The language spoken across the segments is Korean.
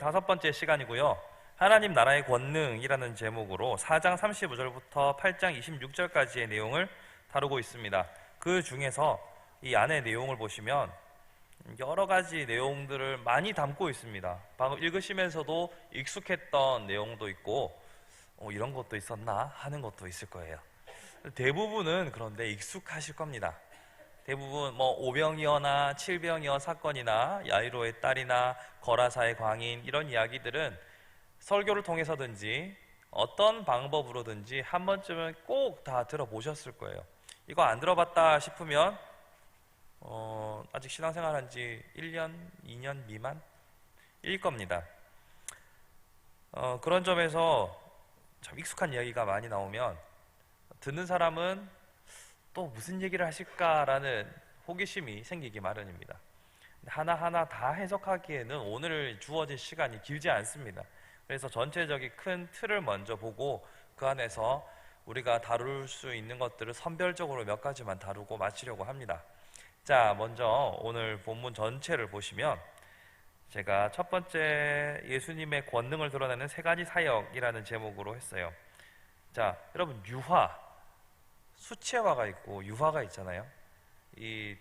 5번째 시간이고요. 하나님 나라의 권능이라는 제목으로 4장 35절부터 8장 26절까지의 내용을 다루고 있습니다. 그 중에서 이 안의 내용을 보시면 여러 가지 내용들을 많이 담고 있습니다. 방금 읽으시면서도 익숙했던 내용도 있고 이런 것도 있었나 하는 것도 있을 거예요. 대부분은 그런데 익숙하실 겁니다. 대부분 오병이어나 칠병이어 사건이나 야이로의 딸이나 거라사의 광인 이런 이야기들은 설교를 통해서든지 어떤 방법으로든지 한 번쯤은 꼭 다 들어보셨을 거예요. 이거 안 들어봤다 싶으면 아직 신앙생활 한 지 1년, 2년 미만일 겁니다. 그런 점에서 참 익숙한 이야기가 많이 나오면 듣는 사람은 또 무슨 얘기를 하실까라는 호기심이 생기기 마련입니다. 하나하나 다 해석하기에는 오늘 주어진 시간이 길지 않습니다. 그래서 전체적인 큰 틀을 먼저 보고 그 안에서 우리가 다룰 수 있는 것들을 선별적으로 몇 가지만 다루고 마치려고 합니다. 자, 먼저 오늘 본문 전체를 보시면 제가 첫 번째 예수님의 권능을 드러내는 3가지 사역이라는 제목으로 했어요. 자, 여러분 유화, 수채화가 있고 유화가 있잖아요. 이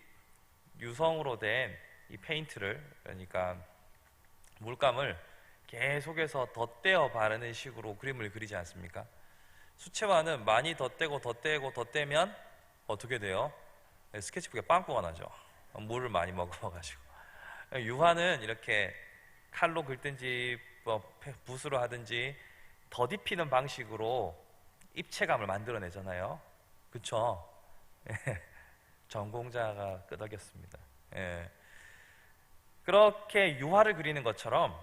유성으로 된 이 페인트를, 그러니까 물감을 계속해서 덧대어 바르는 식으로 그림을 그리지 않습니까? 수채화는 많이 덧대고 덧대고 덧대면 어떻게 돼요? 스케치북에 빵꾸가 나죠. 물을 많이 먹어가지고. 유화는 이렇게 칼로 긁든지 붓으로 하든지 더딥히는 방식으로 입체감을 만들어내잖아요. 그쵸? 전공자가 끄덕였습니다. 그렇게 유화를 그리는 것처럼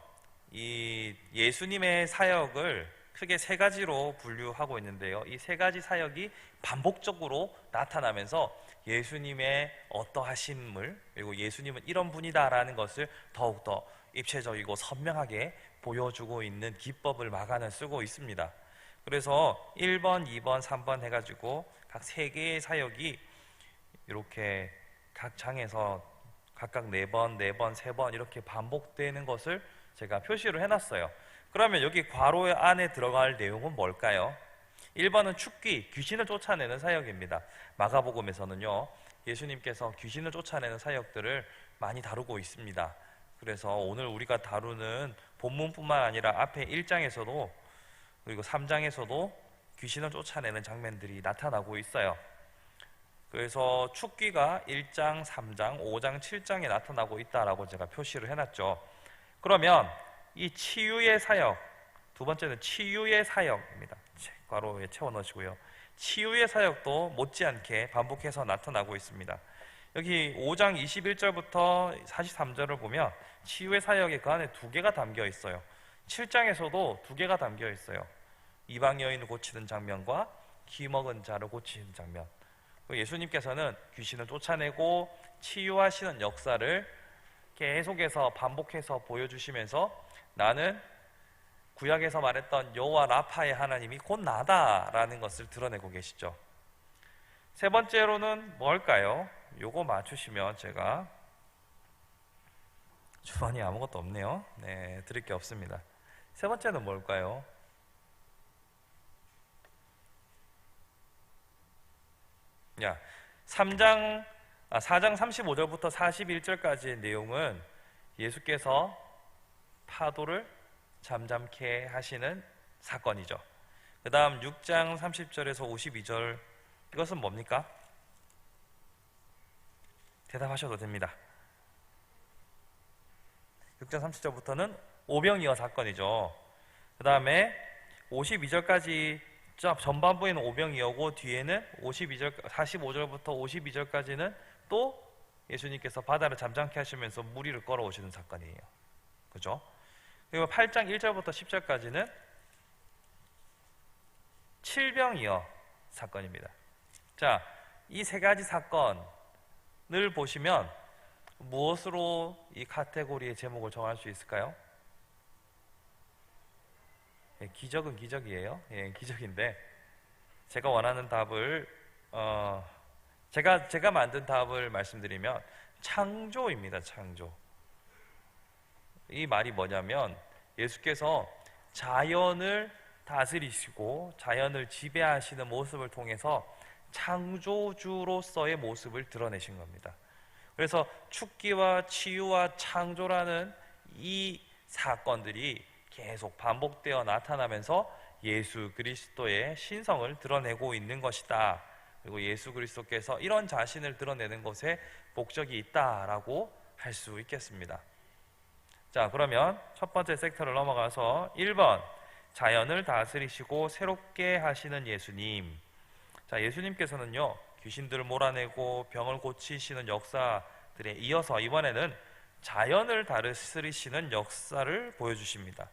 이 예수님의 사역을 크게 3가지로 분류하고 있는데요. 이 3가지 사역이 반복적으로 나타나면서 예수님의 어떠하심을, 그리고 예수님은 이런 분이다라는 것을 더욱더 입체적이고 선명하게 보여주고 있는 기법을 마간을 쓰고 있습니다. 그래서 1번, 2번, 3번 해가지고 각 3개의 사역이 이렇게 각 장에서 각각 4번, 4번, 3번 이렇게 반복되는 것을 제가 표시를 해놨어요. 그러면 여기 괄호 안에 들어갈 내용은 뭘까요? 1번은 축귀, 귀신을 쫓아내는 사역입니다. 마가복음에서는요, 예수님께서 귀신을 쫓아내는 사역들을 많이 다루고 있습니다. 그래서 오늘 우리가 다루는 본문뿐만 아니라 앞에 1장에서도 그리고 3장에서도 귀신을 쫓아내는 장면들이 나타나고 있어요. 그래서 축귀가 1장, 3장, 5장, 7장에 나타나고 있다라고 제가 표시를 해놨죠. 그러면 이 치유의 사역, 두 번째는 치유의 사역입니다. 괄호에 채워 넣으시고요. 치유의 사역도 못지않게 반복해서 나타나고 있습니다. 여기 5장 21절부터 43절을 보면 치유의 사역에 그 안에 2개가 담겨 있어요. 7장에서도 2개가 담겨 있어요. 이방 여인을 고치는 장면과 기 먹은 자를 고치는 장면. 예수님께서는 귀신을 쫓아내고 치유하시는 역사를 계속해서 반복해서 보여주시면서 나는 구약에서 말했던 여호와 라파의 하나님이 곧 나다라는 것을 드러내고 계시죠. 3번째로는 뭘까요? 요거 맞추시면 제가 주머니에 아무것도 없네요. 네, 드릴 게 없습니다. 3번째는 뭘까요? 야, 4장 35절부터 41절까지의 내용은 예수께서 파도를 잠잠케 하시는 사건이죠. 그 다음 6장 30절에서 52절, 이것은 뭡니까? 대답하셔도 됩니다. 6장 30절부터는 오병이어 사건이죠. 그 다음에 52절까지 전반부에는 오병이어고 뒤에는 45절부터 52절까지는 또 예수님께서 바다를 잠잠케 하시면서 무리를 걸어오시는 사건이에요. 그죠? 그리고 8장 1절부터 10절까지는 칠병이어 사건입니다. 자, 이 3가지 사건을 보시면 무엇으로 이 카테고리의 제목을 정할 수 있을까요? 기적은 기적이에요. 기적인데 제가 원하는 답을 제가 만든 답을 말씀드리면 창조입니다. 창조. 이 말이 뭐냐면 예수께서 자연을 다스리시고 자연을 지배하시는 모습을 통해서 창조주로서의 모습을 드러내신 겁니다. 그래서 축기와 치유와 창조라는 이 사건들이 계속 반복되어 나타나면서 예수 그리스도의 신성을 드러내고 있는 것이다. 그리고 예수 그리스도께서 이런 자신을 드러내는 것에 목적이 있다라고 할 수 있겠습니다. 자, 그러면 첫 번째 섹터를 넘어가서 1번, 자연을 다스리시고 새롭게 하시는 예수님. 자, 예수님께서는요, 귀신들을 몰아내고 병을 고치시는 역사들에 이어서 이번에는 자연을 다스리시는 역사를 보여주십니다.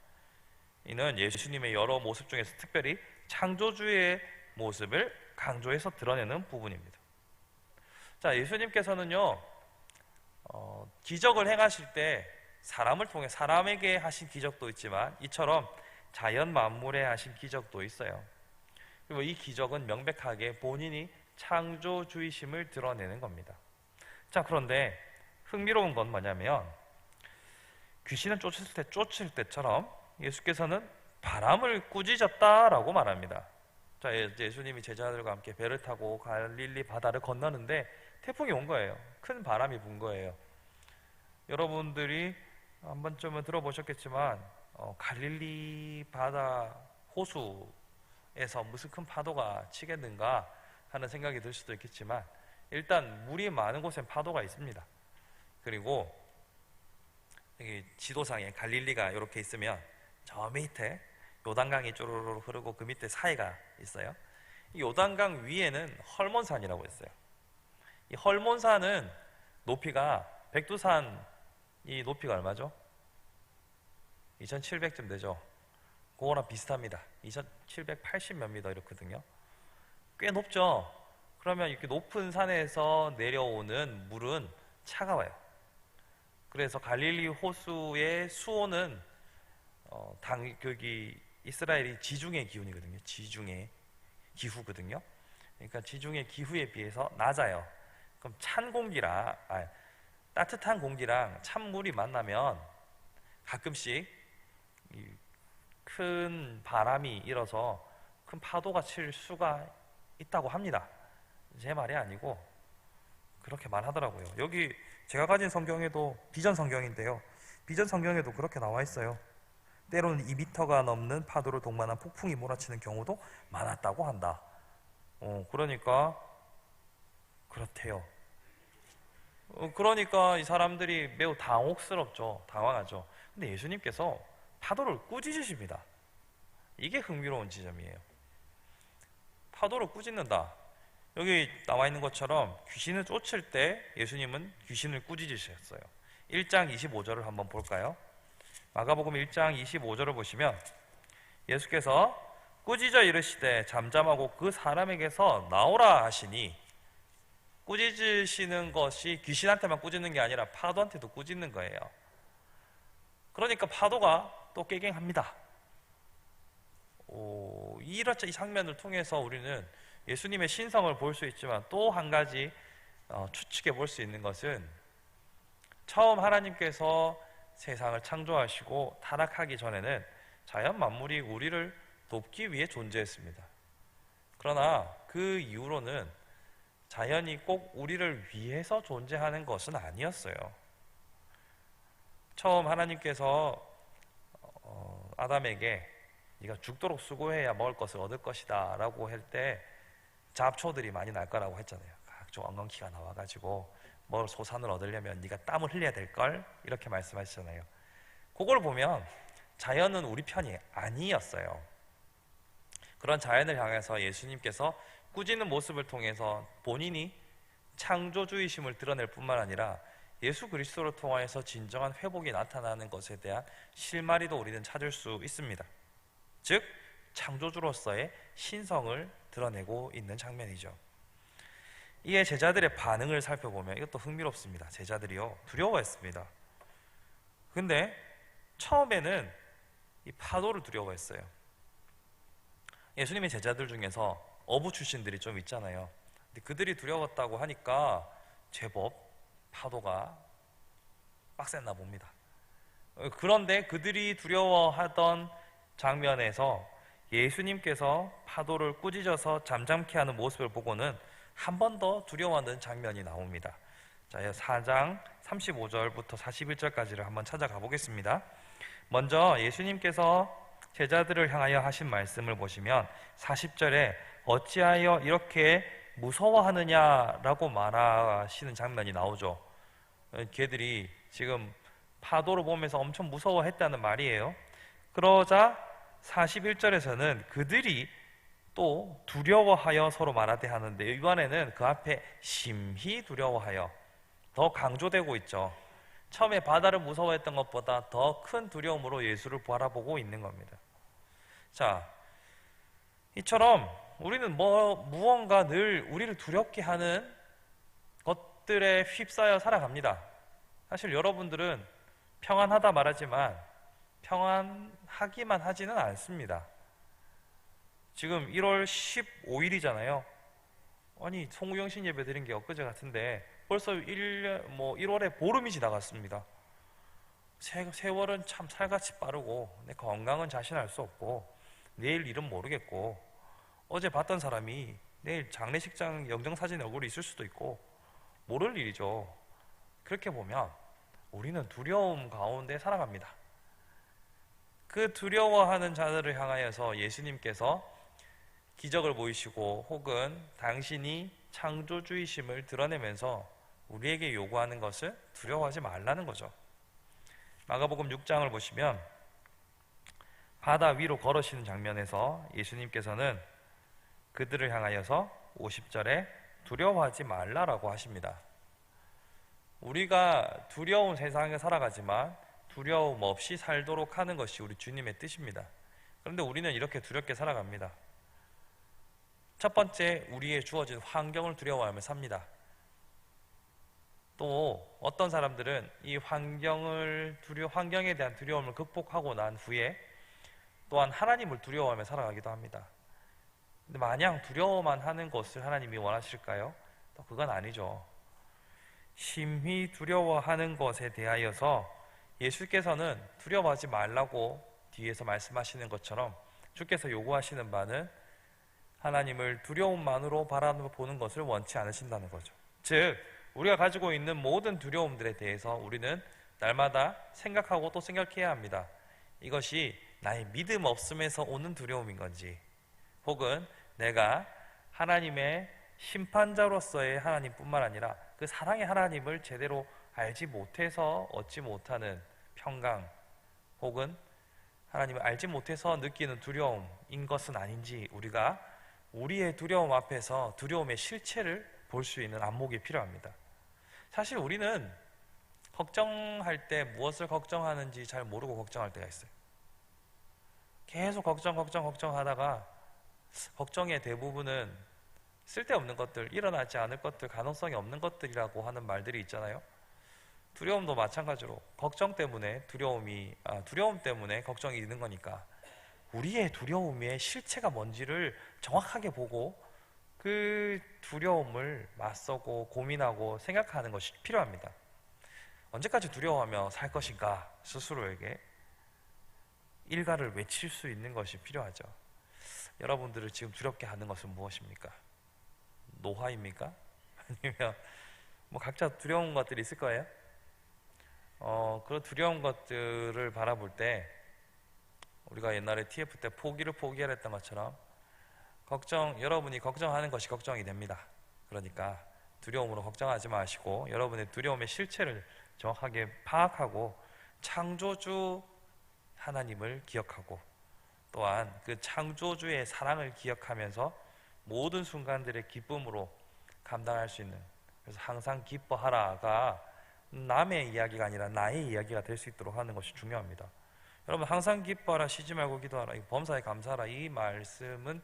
이는 예수님의 여러 모습 중에서 특별히 창조주의 모습을 강조해서 드러내는 부분입니다. 자, 예수님께서는요, 기적을 행하실 때 사람을 통해 사람에게 하신 기적도 있지만 이처럼 자연 만물에 하신 기적도 있어요. 그리고 이 기적은 명백하게 본인이 창조주의심을 드러내는 겁니다. 자, 그런데 흥미로운 건 뭐냐면 귀신을 쫓을 때처럼 예수께서는 바람을 꾸짖었다라고 말합니다. 자, 예수님이 제자들과 함께 배를 타고 갈릴리 바다를 건너는데 태풍이 온 거예요. 큰 바람이 분 거예요. 여러분들이 한 번쯤은 들어보셨겠지만 갈릴리 바다 호수에서 무슨 큰 파도가 치겠는가 하는 생각이 들 수도 있겠지만 일단 물이 많은 곳엔 파도가 있습니다. 그리고 여기 지도상에 갈릴리가 이렇게 있으면 저 밑에 요단강이 쪼르르 흐르고 그 밑에 사이가 있어요. 이 요단강 위에는 헐몬산이라고 있어요. 이 헐몬산은 높이가 백두산 이 높이가 얼마죠? 2700쯤 되죠. 그거랑 비슷합니다. 2780 몇 미터 이렇거든요. 꽤 높죠. 그러면 이렇게 높은 산에서 내려오는 물은 차가워요. 그래서 갈릴리 호수의 수온은 여기 이스라엘이 지중해 기온이거든요. 지중해 기후거든요. 그러니까 지중해 기후에 비해서 낮아요. 그럼 따뜻한 공기랑 찬물이 만나면 가끔씩 큰 바람이 일어서 큰 파도가 칠 수가 있다고 합니다. 제 말이 아니고 그렇게 말하더라고요. 여기 제가 가진 성경에도 비전 성경인데요. 비전 성경에도 그렇게 나와 있어요. 때로는 2m가 넘는 파도를 동반한 폭풍이 몰아치는 경우도 많았다고 한다. 그러니까 그렇대요. 그러니까 이 사람들이 매우 당혹스럽죠. 당황하죠. 근데 예수님께서 파도를 꾸짖으십니다. 이게 흥미로운 지점이에요. 파도를 꾸짖는다. 여기 나와 있는 것처럼 귀신을 쫓을 때 예수님은 귀신을 꾸짖으셨어요. 1장 25절을 한번 볼까요? 마가복음 1장 25절을 보시면 예수께서 꾸짖어 이르시되 잠잠하고 그 사람에게서 나오라 하시니, 꾸짖으시는 것이 귀신한테만 꾸짖는 게 아니라 파도한테도 꾸짖는 거예요. 그러니까 파도가 또 깨갱합니다. 이 장면을 통해서 우리는 예수님의 신성을 볼 수 있지만 또 한 가지 추측해 볼 수 있는 것은 처음 하나님께서 세상을 창조하시고 타락하기 전에는 자연 만물이 우리를 돕기 위해 존재했습니다. 그러나 그 이후로는 자연이 꼭 우리를 위해서 존재하는 것은 아니었어요. 처음 하나님께서 아담에게 네가 죽도록 수고해야 먹을 것을 얻을 것이다 라고 할 때 잡초들이 많이 날 거라고 했잖아요. 각종 엉겅퀴가 나와가지고 뭘 소산을 얻으려면 네가 땀을 흘려야 될걸, 이렇게 말씀하시잖아요. 그걸 보면 자연은 우리 편이 아니었어요. 그런 자연을 향해서 예수님께서 꾸짖는 모습을 통해서 본인이 창조주의심을 드러낼 뿐만 아니라 예수 그리스도를 통하여서 진정한 회복이 나타나는 것에 대한 실마리도 우리는 찾을 수 있습니다. 즉 창조주로서의 신성을 드러내고 있는 장면이죠. 이에 제자들의 반응을 살펴보면 이것도 흥미롭습니다. 제자들이요, 두려워했습니다. 근데 처음에는 이 파도를 두려워했어요. 예수님의 제자들 중에서 어부 출신들이 좀 있잖아요. 근데 그들이 두려웠다고 하니까 제법 파도가 빡셌나 봅니다. 그런데 그들이 두려워하던 장면에서 예수님께서 파도를 꾸짖어서 잠잠케 하는 모습을 보고는 한 번 더 두려워하는 장면이 나옵니다. 자, 4장 35절부터 41절까지를 한번 찾아가 보겠습니다. 먼저 예수님께서 제자들을 향하여 하신 말씀을 보시면 40절에 어찌하여 이렇게 무서워하느냐라고 말하시는 장면이 나오죠. 걔들이 지금 파도를 보면서 엄청 무서워했다는 말이에요. 그러자 41절에서는 그들이 또 두려워하여 서로 말하되 하는데, 이번에는 그 앞에 심히 두려워하여 더 강조되고 있죠. 처음에 바다를 무서워했던 것보다 더 큰 두려움으로 예수를 바라보고 있는 겁니다. 자, 이처럼 우리는 무언가 늘 우리를 두렵게 하는 것들에 휩싸여 살아갑니다. 사실 여러분들은 평안하다 말하지만 평안하기만 하지는 않습니다. 지금 1월 15일이잖아요. 아니, 송구영신 예배 드린 게 엊그제 같은데 벌써 1월에 보름이 지나갔습니다. 세월은 참 살같이 빠르고 내 건강은 자신할 수 없고 내일 일은 모르겠고 어제 봤던 사람이 내일 장례식장 영정사진 얼굴이 있을 수도 있고 모를 일이죠. 그렇게 보면 우리는 두려움 가운데 살아갑니다. 그 두려워하는 자들을 향하여서 예수님께서 기적을 보이시고 혹은 당신이 창조주의심을 드러내면서 우리에게 요구하는 것을 두려워하지 말라는 거죠. 마가복음 6장을 보시면 바다 위로 걸으시는 장면에서 예수님께서는 그들을 향하여서 50절에 두려워하지 말라라고 하십니다. 우리가 두려운 세상에 살아가지만 두려움 없이 살도록 하는 것이 우리 주님의 뜻입니다. 그런데 우리는 이렇게 두렵게 살아갑니다. 첫 번째, 우리의 주어진 환경을 두려워하며 삽니다. 또 어떤 사람들은 이 환경에 대한 두려움을 극복하고 난 후에 또한 하나님을 두려워하며 살아가기도 합니다. 근데 마냥 두려워만 하는 것을 하나님이 원하실까요? 또 그건 아니죠. 심히 두려워하는 것에 대하여서 예수께서는 두려워하지 말라고 뒤에서 말씀하시는 것처럼 주께서 요구하시는 바는 하나님을 두려움만으로 바라보는 것을 원치 않으신다는 거죠. 즉, 우리가 가지고 있는 모든 두려움들에 대해서 우리는 날마다 생각하고 또 생각해야 합니다. 이것이 나의 믿음 없음에서 오는 두려움인 건지, 혹은 내가 하나님의 심판자로서의 하나님뿐만 아니라 그 사랑의 하나님을 제대로 알지 못해서 얻지 못하는 평강, 혹은 하나님을 알지 못해서 느끼는 두려움인 것은 아닌지, 우리가 우리의 두려움 앞에서 두려움의 실체를 볼 수 있는 안목이 필요합니다. 사실 우리는 걱정할 때 무엇을 걱정하는지 잘 모르고 걱정할 때가 있어요. 계속 걱정하다가 걱정의 대부분은 쓸데없는 것들, 일어나지 않을 것들, 가능성이 없는 것들이라고 하는 말들이 있잖아요. 두려움도 마찬가지로 두려움 때문에 걱정이 있는 거니까 우리의 두려움의 실체가 뭔지를 정확하게 보고 그 두려움을 맞서고 고민하고 생각하는 것이 필요합니다. 언제까지 두려워하며 살 것인가, 스스로에게 일가를 외칠 수 있는 것이 필요하죠. 여러분들을 지금 두렵게 하는 것은 무엇입니까? 노화입니까? 아니면 각자 두려운 것들이 있을 거예요. 그런 두려운 것들을 바라볼 때 우리가 옛날에 TF 때 포기를 포기하라 했던 것처럼 여러분이 걱정하는 것이 걱정이 됩니다. 그러니까 두려움으로 걱정하지 마시고 여러분의 두려움의 실체를 정확하게 파악하고 창조주 하나님을 기억하고 또한 그 창조주의 사랑을 기억하면서 모든 순간들의 기쁨으로 감당할 수 있는, 그래서 항상 기뻐하라가 남의 이야기가 아니라 나의 이야기가 될 수 있도록 하는 것이 중요합니다. 여러분, 항상 기뻐하라, 쉬지 말고 기도하라, 범사에 감사하라, 이 말씀은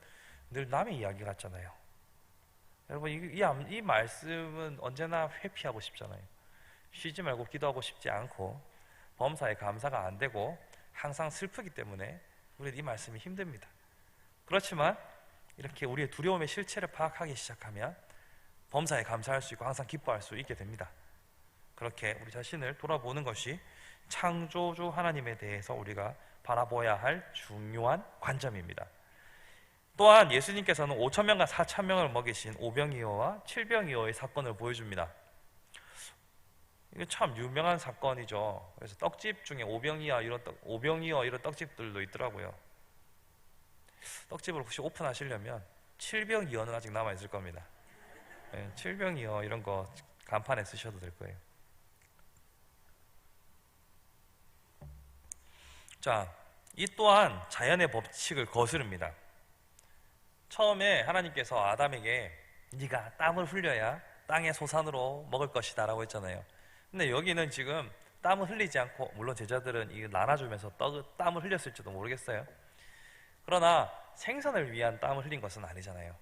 늘 남의 이야기 같잖아요. 여러분, 이 말씀은 언제나 회피하고 싶잖아요. 쉬지 말고 기도하고 싶지 않고 범사에 감사가 안 되고 항상 슬프기 때문에 우리는 이 말씀이 힘듭니다. 그렇지만 이렇게 우리의 두려움의 실체를 파악하기 시작하면 범사에 감사할 수 있고 항상 기뻐할 수 있게 됩니다. 그렇게 우리 자신을 돌아보는 것이 창조주 하나님에 대해서 우리가 바라보아야 할 중요한 관점입니다. 또한 예수님께서는 5,000명과 4,000명을 먹이신 오병이어와 칠병이어의 사건을 보여줍니다. 이게 참 유명한 사건이죠. 그래서 떡집 중에 오병이어 이런 떡집들도 있더라고요. 떡집을 혹시 오픈하시려면 칠병이어는 아직 남아 있을 겁니다. 네, 칠병이어 이런 거 간판에 쓰셔도 될 거예요. 자, 이 또한 자연의 법칙을 거스릅니다. 처음에 하나님께서 아담에게 네가 땀을 흘려야 땅의 소산으로 먹을 것이다 라고 했잖아요. 근데 여기는 지금 땀을 흘리지 않고, 물론 제자들은 이거 나눠주면서 땀을 흘렸을지도 모르겠어요. 그러나 생선을 위한 땀을 흘린 것은 아니잖아요.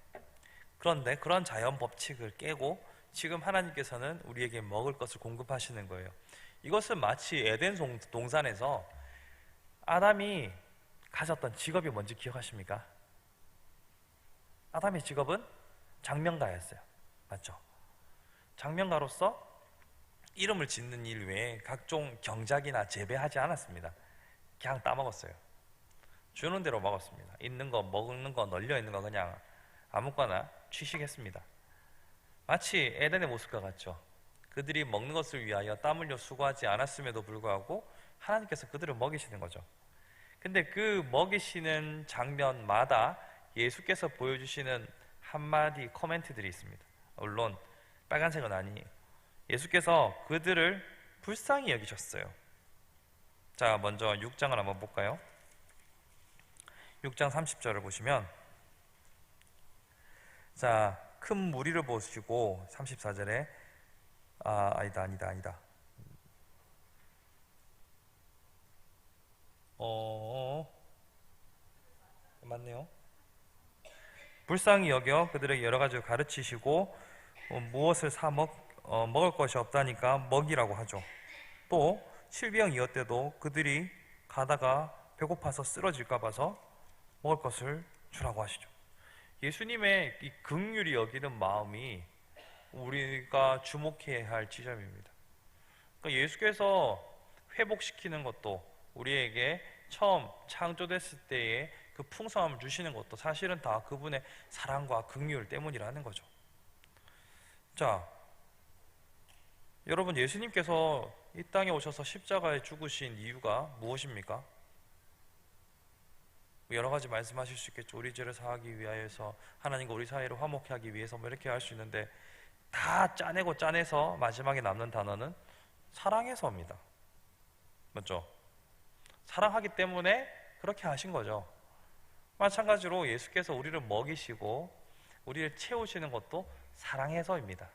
그런데 그런 자연 법칙을 깨고 지금 하나님께서는 우리에게 먹을 것을 공급하시는 거예요. 이것은 마치 에덴 동산에서 아담이 가졌던 직업이 뭔지 기억하십니까? 아담의 직업은 장명가였어요. 맞죠? 장명가로서 이름을 짓는 일 외에 각종 경작이나 재배하지 않았습니다. 그냥 따먹었어요. 주는 대로 먹었습니다. 있는 거, 먹는 거, 널려 있는 거 그냥 아무거나 취식했습니다. 마치 에덴의 모습과 같죠. 그들이 먹는 것을 위하여 땀 흘려 수고하지 않았음에도 불구하고 하나님께서 그들을 먹이시는 거죠. 근데 그 먹이시는 장면마다 예수께서 보여주시는 한마디 코멘트들이 있습니다. 물론 빨간색은 아니에요. 예수께서 그들을 불쌍히 여기셨어요. 자, 먼저 6장을 한번 볼까요? 6장 30절을 보시면, 자, 큰 무리를 보시고 34절에 아니다. 맞네요. 불쌍히 여겨 그들에게 여러 가지를 가르치시고 무엇을 먹을 것이 없다니까 먹이라고 하죠. 또 칠병이어 때도 그들이 가다가 배고파서 쓰러질까 봐서 먹을 것을 주라고 하시죠. 예수님의 이 긍휼히 여기는 마음이 우리가 주목해야 할 지점입니다. 그러니까 예수께서 회복시키는 것도, 우리에게 처음 창조됐을 때의 그 풍성함을 주시는 것도 사실은 다 그분의 사랑과 긍휼 때문이라는 거죠. 자, 여러분, 예수님께서 이 땅에 오셔서 십자가에 죽으신 이유가 무엇입니까? 여러 가지 말씀하실 수 있겠죠. 우리 죄를 사하기 위하여서, 하나님과 우리 사이를 화목케 하기 위해서, 뭐 이렇게 할 수 있는데, 다 짜내서 마지막에 남는 단어는 사랑해서입니다. 맞죠? 사랑하기 때문에 그렇게 하신 거죠. 마찬가지로 예수께서 우리를 먹이시고 우리를 채우시는 것도 사랑해서입니다.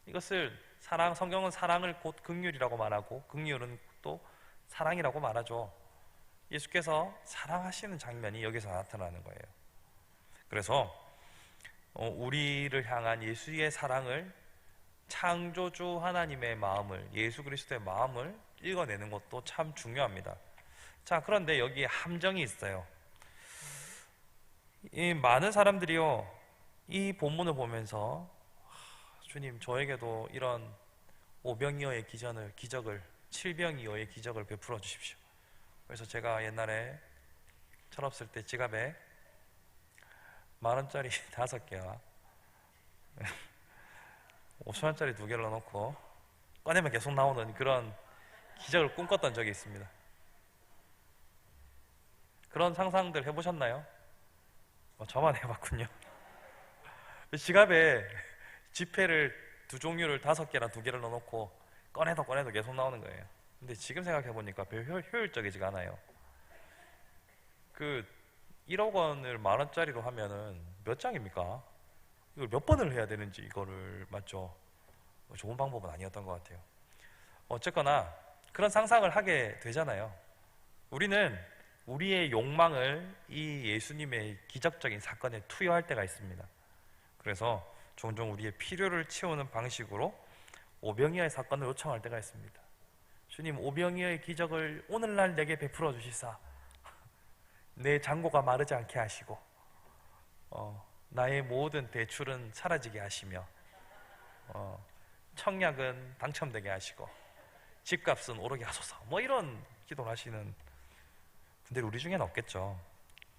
이것을 성경은 사랑을 곧 긍휼이라고 말하고 긍휼은 또 사랑이라고 말하죠. 예수께서 사랑하시는 장면이 여기서 나타나는 거예요. 그래서 우리를 향한 예수의 사랑을, 창조주 하나님의 마음을, 예수 그리스도의 마음을 읽어내는 것도 참 중요합니다. 자, 그런데 여기에 함정이 있어요. 이 많은 사람들이요, 이 본문을 보면서 주님, 저에게도 이런 오병이어의 기적을, 칠병이어의 기적을 베풀어 주십시오. 그래서 제가 옛날에 철없을 때 지갑에 10,000원짜리 5개와 5,000원짜리 2개를 넣어놓고 꺼내면 계속 나오는 그런 기적을 꿈꿨던 적이 있습니다. 그런 상상들 해보셨나요? 저만 해봤군요. 지갑에 지폐를 2종류를 5개랑 2개를 넣어놓고 꺼내도 계속 나오는 거예요. 근데 지금 생각해보니까 별 효율적이지가 않아요. 그 1억 원을 10,000원짜리로 하면은 몇 장입니까? 이걸 몇 번을 해야 되는지, 이거를, 맞죠? 좋은 방법은 아니었던 것 같아요. 어쨌거나 그런 상상을 하게 되잖아요. 우리는 우리의 욕망을 이 예수님의 기적적인 사건에 투여할 때가 있습니다. 그래서 종종 우리의 필요를 채우는 방식으로 오병이어의 사건을 요청할 때가 있습니다. 주님, 오병이어의 기적을 오늘날 내게 베풀어 주시사 내 잔고가 마르지 않게 하시고 나의 모든 대출은 사라지게 하시며 청약은 당첨되게 하시고 집값은 오르게 하소서, 뭐 이런 기도를 하시는 분들이 우리 중에는 없겠죠.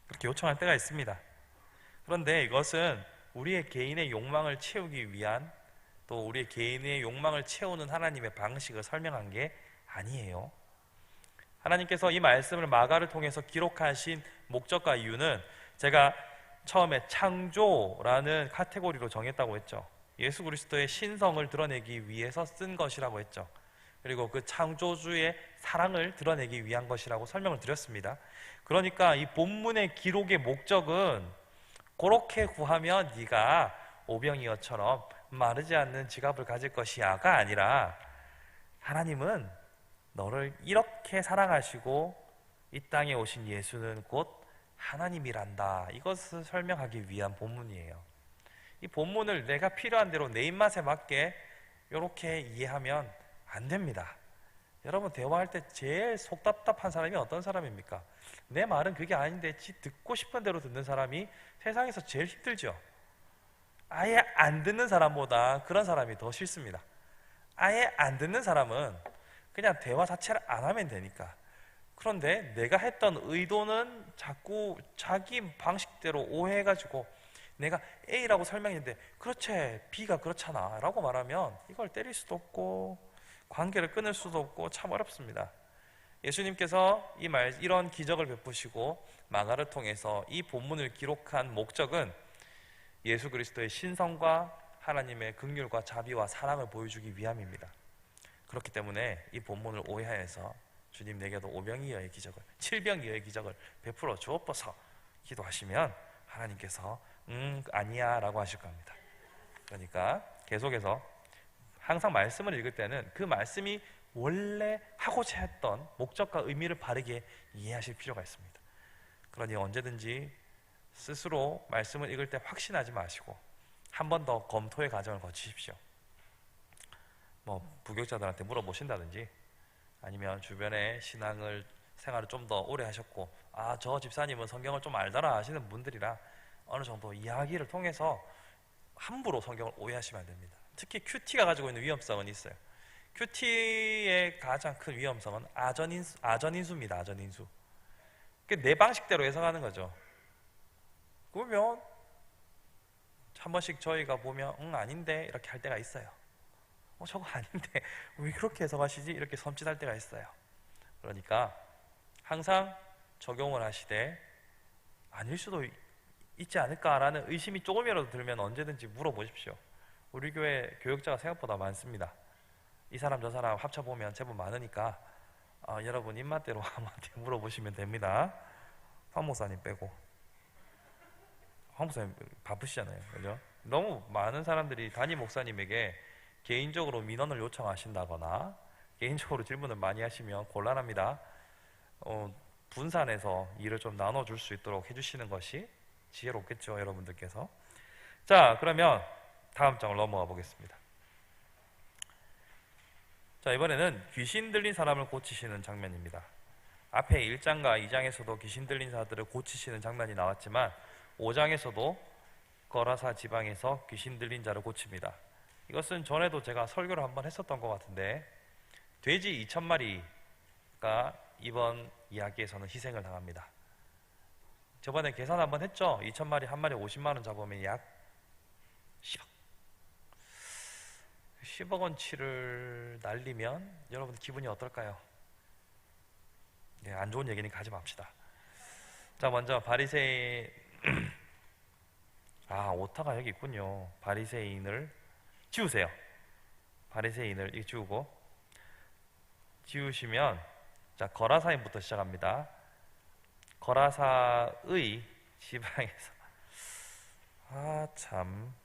그렇게 요청할 때가 있습니다. 그런데 이것은 우리의 개인의 욕망을 채우기 위한, 또 우리의 개인의 욕망을 채우는 하나님의 방식을 설명한 게 아니에요. 하나님께서 이 말씀을 마가를 통해서 기록하신 목적과 이유는 제가 처음에 창조라는 카테고리로 정했다고 했죠. 예수 그리스도의 신성을 드러내기 위해서 쓴 것이라고 했죠. 그리고 그 창조주의 사랑을 드러내기 위한 것이라고 설명을 드렸습니다. 그러니까 이 본문의 기록의 목적은 그렇게 구하면 네가 오병이어처럼 마르지 않는 지갑을 가질 것이야가 아니라, 하나님은 너를 이렇게 사랑하시고 이 땅에 오신 예수는 곧 하나님이란다, 이것을 설명하기 위한 본문이에요. 이 본문을 내가 필요한 대로 내 입맛에 맞게 이렇게 이해하면 안 됩니다. 여러분, 대화할 때 제일 속 답답한 사람이 어떤 사람입니까? 내 말은 그게 아닌데 지 듣고 싶은 대로 듣는 사람이 세상에서 제일 힘들죠. 아예 안 듣는 사람보다 그런 사람이 더 싫습니다. 아예 안 듣는 사람은 그냥 대화 자체를 안 하면 되니까. 그런데 내가 했던 의도는 자꾸 자기 방식대로 오해해가지고 내가 A라고 설명했는데 그렇지 B가 그렇잖아 라고 말하면 이걸 때릴 수도 없고 관계를 끊을 수도 없고 참 어렵습니다. 예수님께서 이런 기적을 베푸시고 마가를 통해서 이 본문을 기록한 목적은 예수 그리스도의 신성과 하나님의 긍휼과 자비와 사랑을 보여주기 위함입니다. 그렇기 때문에 이 본문을 오해하여서 주님 내게도 오병이어의 기적을, 칠병이어의 기적을 베풀어 주옵소서 기도하시면 하나님께서 아니야 라고 하실 겁니다. 그러니까 계속해서 항상 말씀을 읽을 때는 그 말씀이 원래 하고자 했던 목적과 의미를 바르게 이해하실 필요가 있습니다. 그러니 언제든지 스스로 말씀을 읽을 때 확신하지 마시고 한 번 더 검토의 과정을 거치십시오. 뭐 부교육자들한테 물어보신다든지, 아니면 주변에 생활을 좀 더 오래 하셨고 저 집사님은 성경을 좀 알더라 하시는 분들이랑 어느 정도 이야기를 통해서 함부로 성경을 오해하시면 안 됩니다. 특히 큐티가 가지고 있는 위험성은 있어요. 큐티의 가장 큰 위험성은 아전인수입니다. 아전인수. 내 방식대로 해석하는 거죠. 그러면 한 번씩 저희가 보면 아닌데 이렇게 할 때가 있어요. 저거 아닌데 왜 그렇게 해석하시지? 이렇게 섬찟할 때가 있어요. 그러니까 항상 적용을 하시되 아닐 수도 있지 않을까라는 의심이 조금이라도 들면 언제든지 물어보십시오. 우리 교회 교육자가 생각보다 많습니다. 이 사람 저 사람 합쳐보면 제법 많으니까 여러분 입맛대로 아무한테 물어보시면 됩니다. 황 목사님 빼고. 황 목사님 바쁘시잖아요, 그죠? 너무 많은 사람들이 담임 목사님에게 개인적으로 민원을 요청하신다거나 개인적으로 질문을 많이 하시면 곤란합니다. 분산해서 일을 좀 나눠줄 수 있도록 해주시는 것이 지혜롭겠죠, 여러분들께서. 자, 그러면 다음 장을 넘어가 보겠습니다. 자, 이번에는 귀신 들린 사람을 고치시는 장면입니다. 앞에 1장과 2장에서도 귀신 들린 자들을 고치시는 장면이 나왔지만 5장에서도 거라사 지방에서 귀신 들린 자를 고칩니다. 이것은 전에도 제가 설교를 한번 했었던 것 같은데, 돼지 2,000마리가 이번 이야기에서는 희생을 당합니다. 저번에 계산 한번 했죠? 2,000마리 한 마리 50만 원 잡으면 약 10억. 10억 원치를 날리면 여러분 기분이 어떨까요? 네, 안 좋은 얘기니까 하지 맙시다. 자, 먼저 바리새인 오타가 여기 있군요. 바리새인을 지우세요. 바리새인을 지우시면, 자, 거라사인부터 시작합니다. 거라사의 지방에서 참.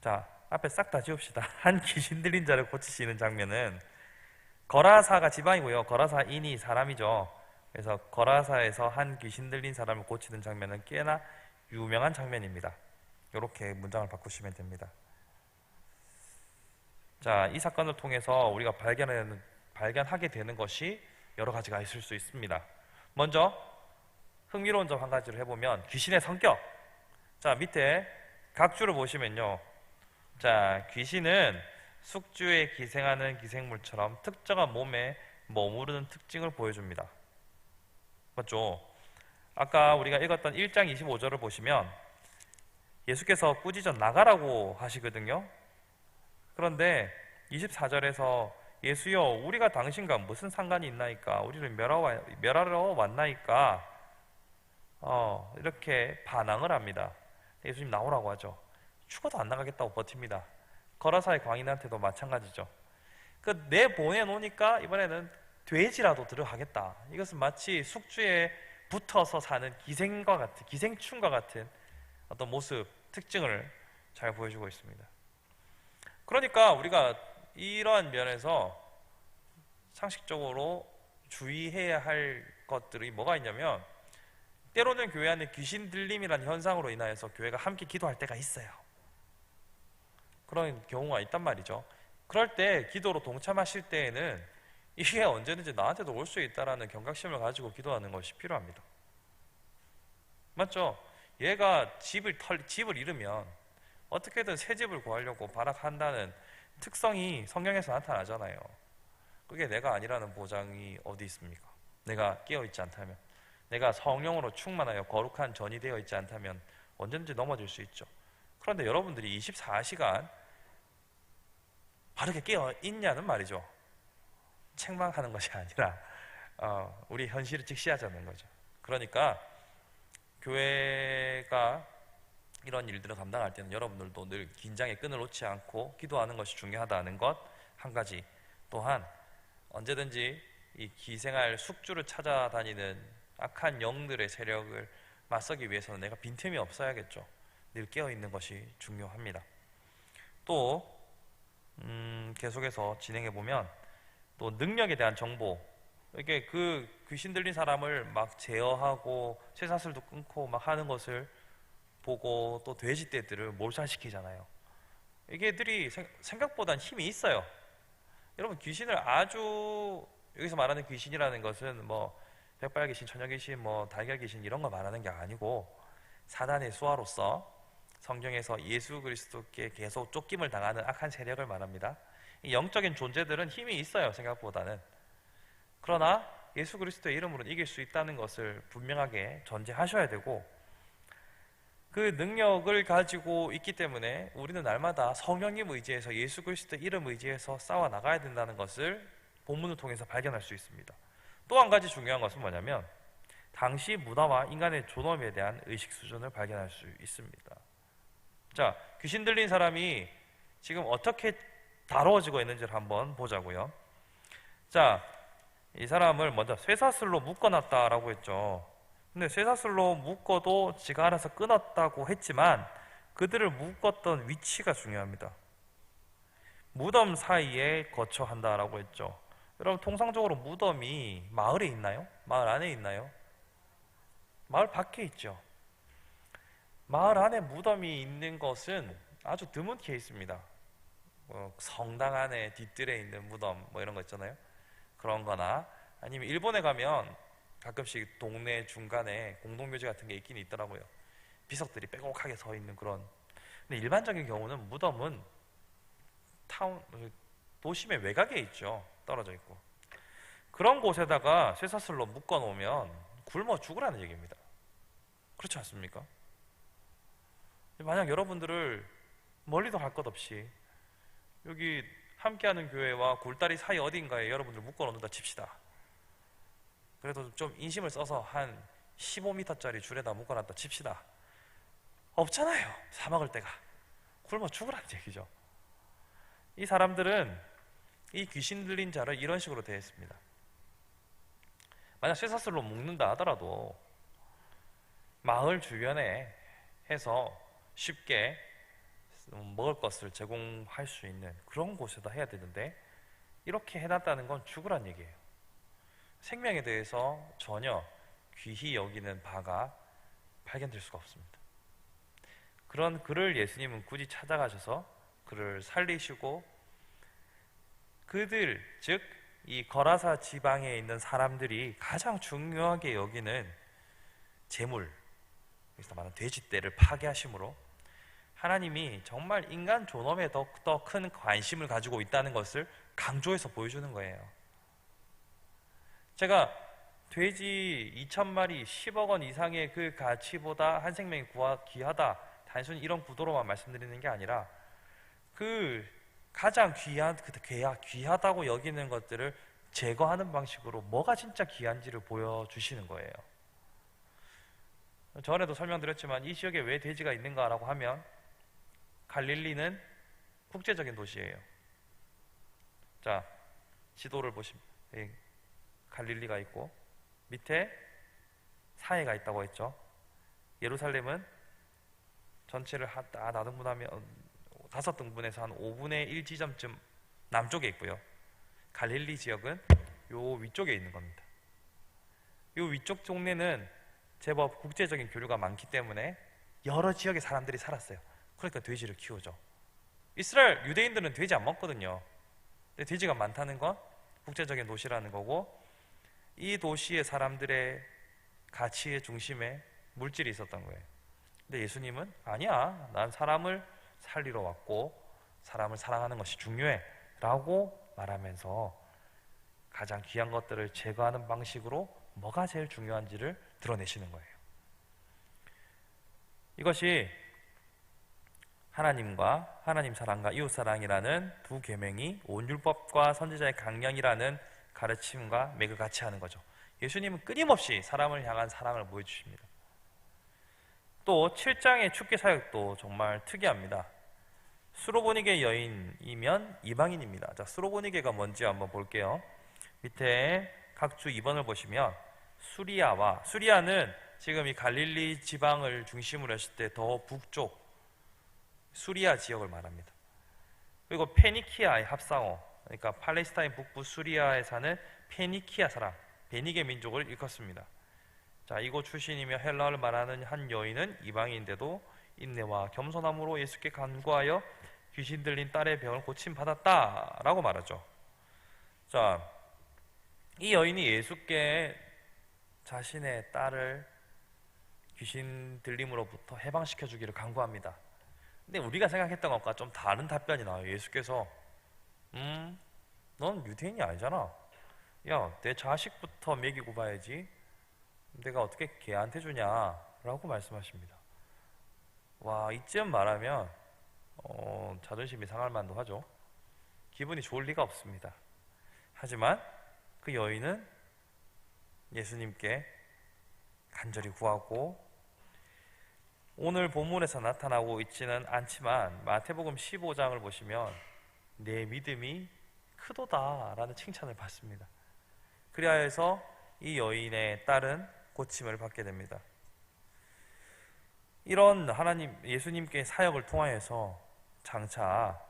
자, 앞에 싹 다 지웁시다. 한 귀신 들린 자를 고치시는 장면은, 거라사가 지방이고요. 거라사인이 사람이죠. 그래서 거라사에서 한 귀신 들린 사람을 고치는 장면은 꽤나 유명한 장면입니다. 이렇게 문장을 바꾸시면 됩니다. 자, 이 사건을 통해서 우리가 발견하게 되는 것이 여러 가지가 있을 수 있습니다. 먼저 흥미로운 점 한 가지를 해보면 귀신의 성격. 자, 밑에 각 줄을 보시면요, 자, 귀신은 숙주에 기생하는 기생물처럼 특정한 몸에 머무르는 특징을 보여줍니다. 맞죠? 아까 우리가 읽었던 1장 25절을 보시면 예수께서 꾸짖어 나가라고 하시거든요. 그런데 24절에서 예수여 우리가 당신과 무슨 상관이 있나이까? 우리를 멸하러 왔나이까? 이렇게 반항을 합니다. 예수님 나오라고 하죠. 죽어도 안 나가겠다고 버팁니다. 거라사의 광인한테도 마찬가지죠. 내보내놓으니까 이번에는 돼지라도 들어가겠다. 이것은 마치 숙주에 붙어서 사는 기생과 같은, 기생충과 같은 어떤 모습, 특징을 잘 보여주고 있습니다. 그러니까 우리가 이러한 면에서 상식적으로 주의해야 할 것들이 뭐가 있냐면, 때로는 교회 안에 귀신 들림이라는 현상으로 인하여서 교회가 함께 기도할 때가 있어요. 그런 경우가 있단 말이죠. 그럴 때 기도로 동참하실 때에는 이게 언제든지 나한테도 올 수 있다라는 경각심을 가지고 기도하는 것이 필요합니다. 맞죠? 얘가 집을 잃으면 어떻게든 새 집을 구하려고 발악한다는 특성이 성경에서 나타나잖아요. 그게 내가 아니라는 보장이 어디 있습니까? 내가 깨어있지 않다면, 내가 성령으로 충만하여 거룩한 전이 되어 있지 않다면 언제든지 넘어질 수 있죠. 그런데 여러분들이 24시간 바르게 깨어있냐는 말이죠. 책망하는 것이 아니라 우리 현실을 직시하자는 거죠. 그러니까 교회가 이런 일들을 감당할 때는 여러분들도 늘 긴장의 끈을 놓지 않고 기도하는 것이 중요하다는 것 한 가지, 또한 언제든지 이 기생할 숙주를 찾아다니는 악한 영들의 세력을 맞서기 위해서는 내가 빈틈이 없어야겠죠. 늘 깨어있는 것이 중요합니다. 또 계속해서 진행해보면 또 능력에 대한 정보, 이렇게 그 귀신 들린 사람을 막 제어하고 쇠사슬도 끊고 막 하는 것을 보고 또 돼지떼들을 몰살시키잖아요. 이게들이 생각보다 힘이 있어요. 여러분, 귀신을 아주, 여기서 말하는 귀신이라는 것은 뭐 백발귀신, 처녀귀신, 뭐 달걀귀신 이런 거 말하는 게 아니고 사단의 수하로서 성경에서 예수 그리스도께 계속 쫓김을 당하는 악한 세력을 말합니다. 이 영적인 존재들은 힘이 있어요, 생각보다는. 그러나 예수 그리스도의 이름으로는 이길 수 있다는 것을 분명하게 전제하셔야 되고, 그 능력을 가지고 있기 때문에 우리는 날마다 성령님 의지해서 예수 그리스도의 이름 의지해서 싸워 나가야 된다는 것을 본문을 통해서 발견할 수 있습니다. 또 한 가지 중요한 것은 뭐냐면, 당시 문화와 인간의 존엄에 대한 의식 수준을 발견할 수 있습니다. 자, 귀신 들린 사람이 지금 어떻게 다루어지고 있는지를 한번 보자고요. 자, 이 사람을 먼저 쇠사슬로 묶어놨다라고 했죠. 근데 쇠사슬로 묶어도 지가 알아서 끊었다고 했지만 그들을 묶었던 위치가 중요합니다. 무덤 사이에 거처한다라고 했죠. 여러분, 통상적으로 무덤이 마을에 있나요? 마을 안에 있나요? 마을 밖에 있죠. 마을 안에 무덤이 있는 것은 아주 드문 케이스입니다. 성당 안에 뒤뜰에 있는 무덤 뭐 이런 거 있잖아요. 그런 거나 아니면 일본에 가면 가끔씩 동네 중간에 공동묘지 같은 게 있긴 있더라고요. 비석들이 빼곡하게 서 있는 그런. 근데 일반적인 경우는 무덤은 도심의 외곽에 있죠. 떨어져 있고. 그런 곳에다가 쇠사슬로 묶어 놓으면 굶어 죽으라는 얘기입니다. 그렇지 않습니까? 만약 여러분들을 멀리도 갈 것 없이 여기 함께하는 교회와 굴다리 사이 어딘가에 여러분들 묶어 놓는다 칩시다. 그래도 좀 인심을 써서 한 15m짜리 줄에다 묶어놨다 칩시다. 없잖아요, 사 먹을 데가. 굶어 죽으라는 얘기죠. 이 사람들은 이 귀신 들린 자를 이런 식으로 대했습니다. 만약 쇠사슬로 묶는다 하더라도 마을 주변에 해서 쉽게 먹을 것을 제공할 수 있는 그런 곳에다 해야 되는데, 이렇게 해놨다는 건 죽으란 얘기예요. 생명에 대해서 전혀 귀히 여기는 바가 발견될 수가 없습니다. 그런 그를 예수님은 굳이 찾아가셔서 그를 살리시고, 그들, 즉 이 거라사 지방에 있는 사람들이 가장 중요하게 여기는 재물, 여기서 말하는 돼지떼를 파괴하심으로 하나님이 정말 인간 존엄에 더 큰 관심을 가지고 있다는 것을 강조해서 보여주는 거예요. 제가 돼지 2,000마리 10억 원 이상의 그 가치보다 한 생명이 귀하다, 단순히 이런 구도로만 말씀드리는 게 아니라 그 가장 귀하다고 여기는 것들을 제거하는 방식으로 뭐가 진짜 귀한지를 보여주시는 거예요. 전에도 설명드렸지만 이 지역에 왜 돼지가 있는가라고 하면 갈릴리는 국제적인 도시예요. 자, 지도를 보시면 갈릴리가 있고 밑에 사해가 있다고 했죠. 예루살렘은 전체를 다 나등분하면 5등분해서 한 5분의 1 지점쯤 남쪽에 있고요. 갈릴리 지역은 요 위쪽에 있는 겁니다. 요 위쪽 동네는 제법 국제적인 교류가 많기 때문에 여러 지역의 사람들이 살았어요. 그러니까 돼지를 키우죠. 이스라엘 유대인들은 돼지 안 먹거든요. 근데 돼지가 많다는 건 국제적인 도시라는 거고, 이 도시의 사람들의 가치의 중심에 물질이 있었던 거예요. 근데 예수님은 아니야, 난 사람을 살리러 왔고 사람을 사랑하는 것이 중요해 라고 말하면서 가장 귀한 것들을 제거하는 방식으로 뭐가 제일 중요한지를 드러내시는 거예요. 이것이 하나님과 하나님 사랑과 이웃 사랑이라는 두 계명이 온 율법과 선지자의 강령이라는 가르침과 맥을 같이 하는 거죠. 예수님은 끊임없이 사람을 향한 사랑을 보여주십니다. 또 7장의 축계 사역도 정말 특이합니다. 수로보니게 여인이면 이방인입니다. 자, 수로보니게가 뭔지 한번 볼게요. 밑에 각주 2번을 보시면 수리아는 지금 이 갈릴리 지방을 중심으로 했을 때 더 북쪽 수리아 지역을 말합니다. 그리고 페니키아의 합상어, 그러니까 팔레스타인 북부 수리아에 사는 페니키아 사람, 베니게 민족을 일컫습니다. 자, 이곳 출신이며 헬라어를 말하는 한 여인은 이방인인데도 인내와 겸손함으로 예수께 간구하여 귀신 들린 딸의 병을 고침받았다 라고 말하죠. 자, 이 여인이 예수께 자신의 딸을 귀신 들림으로부터 해방시켜 주기를 간구합니다. 근데 우리가 생각했던 것과 좀 다른 답변이 나와요. 예수께서 넌 유대인이 아니잖아. 야, 내 자식부터 먹이고 봐야지 내가 어떻게 걔한테 주냐 라고 말씀하십니다. 와, 이쯤 말하면 자존심이 상할 만도 하죠. 기분이 좋을 리가 없습니다. 하지만 그 여인은 예수님께 간절히 구하고, 오늘 본문에서 나타나고 있지는 않지만 마태복음 15장을 보시면 내 믿음이 크도다 라는 칭찬을 받습니다. 그리하여서 이 여인의 딸은 고침을 받게 됩니다. 이런 예수님께 사역을 통하여서 장차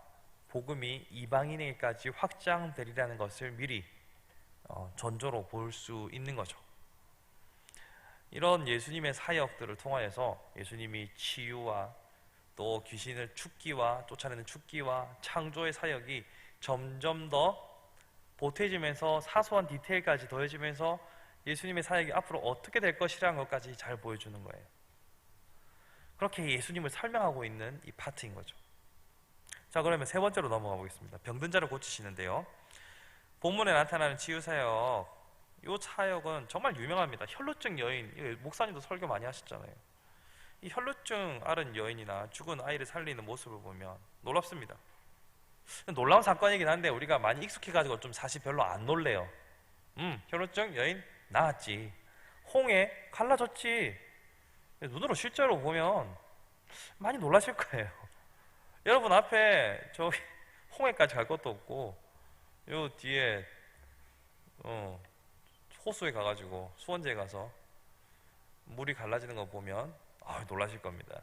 복음이 이방인에게까지 확장되리라는 것을 미리 전조로 볼 수 있는 거죠. 이런 예수님의 사역들을 통하여서 예수님이 치유와 또 귀신을 쫓아내는 축기와 창조의 사역이 점점 더 보태지면서 사소한 디테일까지 더해지면서 예수님의 사역이 앞으로 어떻게 될 것이라는 것까지 잘 보여주는 거예요. 그렇게 예수님을 설명하고 있는 이 파트인 거죠. 자, 그러면 세 번째로 넘어가 보겠습니다. 병든 자를 고치시는데요, 본문에 나타나는 치유사역, 이 사역은 정말 유명합니다. 혈루증 여인, 목사님도 설교 많이 하셨잖아요. 이 혈루증 앓은 여인이나 죽은 아이를 살리는 모습을 보면 놀랍습니다. 놀라운 사건이긴 한데 우리가 많이 익숙해가지고 좀 사실 별로 안 놀래요. 혈루증 여인 나았지, 홍해 갈라졌지. 눈으로 실제로 보면 많이 놀라실 거예요. 여러분 앞에 저기 홍해까지 갈 것도 없고 요 뒤에 호수에 가가지고 수원지에 가서 물이 갈라지는 거 보면 놀라실 겁니다.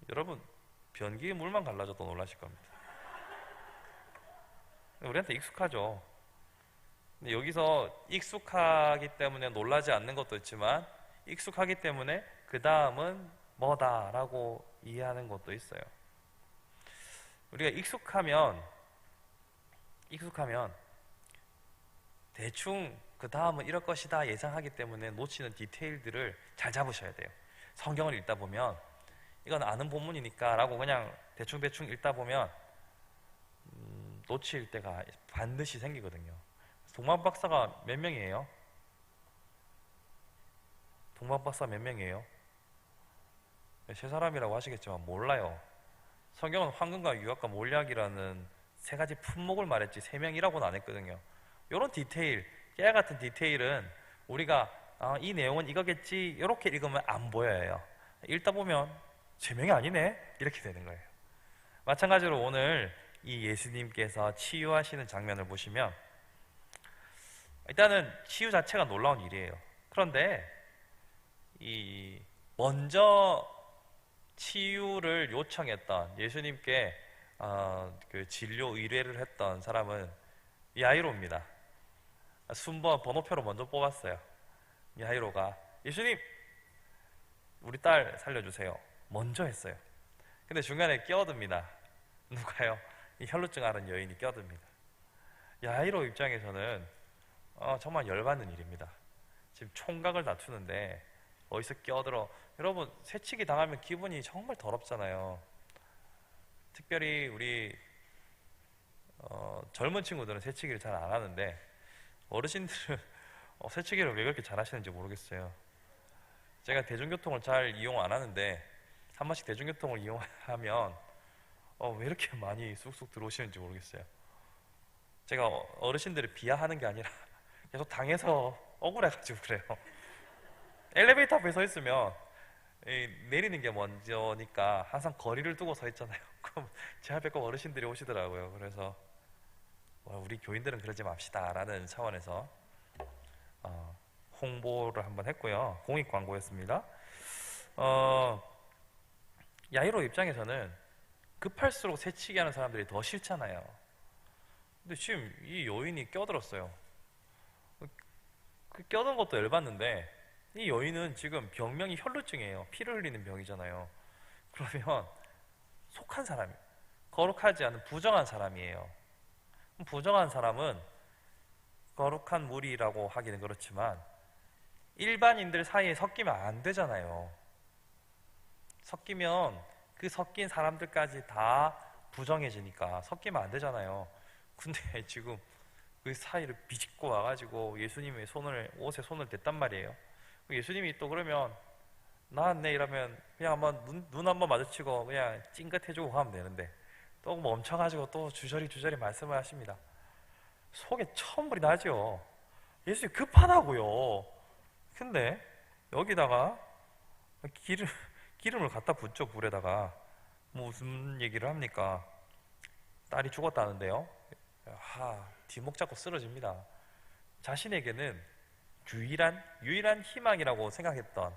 여러분 변기에 물만 갈라져도 놀라실 겁니다. 우리한테 익숙하죠. 근데 여기서 익숙하기 때문에 놀라지 않는 것도 있지만 익숙하기 때문에 그 다음은 뭐다라고 이해하는 것도 있어요. 우리가 익숙하면 대충 그 다음은 이럴 것이다 예상하기 때문에 놓치는 디테일들을 잘 잡으셔야 돼요. 성경을 읽다 보면 이건 아는 본문이니까 라고 그냥 대충대충 읽다 보면 놓칠 때가 반드시 생기거든요. 동방 박사가 몇 명이에요? 동방 박사 몇 명이에요? 세 사람이라고 하시겠지만 몰라요. 성경은 황금과 유학과 몰약이라는 세 가지 품목을 말했지 세 명이라고는 안 했거든요. 이런 디테일, 깨알 같은 디테일은 우리가 이 내용은 이거겠지 이렇게 읽으면 안 보여요. 읽다 보면 세 명이 아니네 이렇게 되는 거예요. 마찬가지로 오늘 이 예수님께서 치유하시는 장면을 보시면 일단은 치유 자체가 놀라운 일이에요. 그런데 이 먼저 치유를 요청했던 예수님께 그 진료 의뢰를 했던 사람은 야이로입니다. 순번 번호표로 먼저 뽑았어요. 야이로가 예수님 우리 딸 살려주세요 먼저 했어요. 근데 중간에 끼어듭니다. 누가요? 이 혈루증 앓은 여인이 끼어듭니다. 야이로 입장에서는 정말 열받는 일입니다. 지금 총각을 다투는데 어디서 끼어들어. 여러분 새치기 당하면 기분이 정말 더럽잖아요. 특별히 우리 젊은 친구들은 새치기를 잘 안 하는데 어르신들은 새치기를 왜 그렇게 잘 하시는지 모르겠어요. 제가 대중교통을 잘 이용 안 하는데 한 번씩 대중교통을 이용하면 왜 이렇게 많이 쑥쑥 들어오시는지 모르겠어요. 제가 어르신들을 비하하는 게 아니라 계속 당해서 억울해가지고 그래요. 엘리베이터 앞에 서 있으면 내리는 게 먼저니까 항상 거리를 두고 서 있잖아요. 그럼 제 앞에 꼭 어르신들이 오시더라고요. 그래서 우리 교인들은 그러지 맙시다 라는 차원에서 홍보를 한번 했고요. 공익 광고였습니다. 야이로 입장에서는 급할수록 새치기 하는 사람들이 더 싫잖아요. 근데 지금 이 여인이 껴들었어요. 그 껴든 것도 열받는데 이 여인은 지금 병명이 혈루증이에요. 피를 흘리는 병이잖아요. 그러면 속한 사람이 거룩하지 않은 부정한 사람이에요. 부정한 사람은 거룩한 무리라고 하기는 그렇지만 일반인들 사이에 섞이면 안 되잖아요. 섞이면 그 섞인 사람들까지 다 부정해지니까 섞이면 안 되잖아요. 근데 지금 그 사이를 비집고 와가지고 예수님의 옷에 손을 댔단 말이에요. 예수님이 또 그러면 나왔네 이러면 그냥 한번 눈 한번 마주치고 그냥 찡긋해주고 가면 되는데 또 멈춰가지고 또 주저리 말씀을 하십니다. 속에 천불이 나죠. 예수님 급하다고요. 근데 여기다가 기름을 갖다 붓죠. 불에다가 무슨 얘기를 합니까? 딸이 죽었다는데요. 뒷목 잡고 쓰러집니다. 자신에게는 유일한 희망이라고 생각했던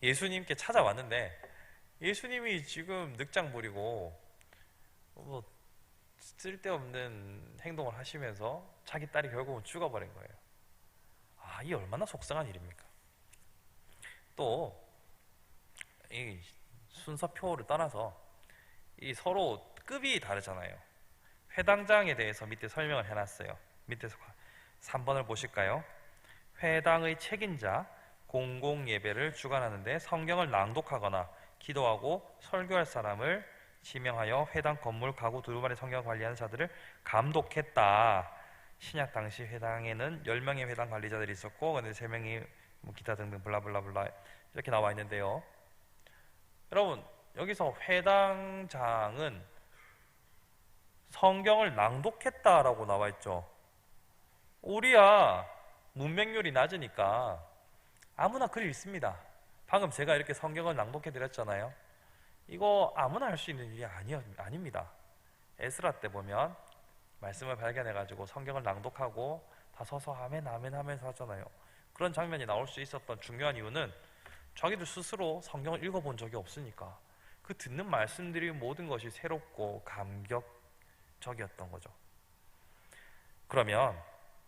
예수님께 찾아왔는데 예수님이 지금 늑장 부리고 쓸데없는 행동을 하시면서 자기 딸이 결국은 죽어버린 거예요. 이 얼마나 속상한 일입니까? 또 이 순서표를 떠나서 이 서로 급이 다르잖아요. 회당장에 대해서 밑에 설명을 해놨어요. 밑에서 3번을 보실까요? 회당의 책임자, 공공예배를 주관하는데 성경을 낭독하거나 기도하고 설교할 사람을 지명하여 회당 건물, 가구, 두루마리 성경을 관리하는 자들을 감독했다. 신약 당시 회당에는 10명의 회당 관리자들이 있었고 근데 3명이 기타 등등 블라블라블라 이렇게 나와 있는데요. 여러분 여기서 회당장은 성경을 낭독했다라고 나와 있죠. 우리야 문맹률이 낮으니까 아무나 글 읽습니다. 방금 제가 이렇게 성경을 낭독해 드렸잖아요. 이거 아무나 할 수 있는 일이 아닙니다. 에스라 때 보면 말씀을 발견해 가지고 성경을 낭독하고 다 서서 아멘 아멘 하면서 하잖아요. 그런 장면이 나올 수 있었던 중요한 이유는 자기들 스스로 성경을 읽어본 적이 없으니까 그 듣는 말씀들이 모든 것이 새롭고 감격적이었던 거죠. 그러면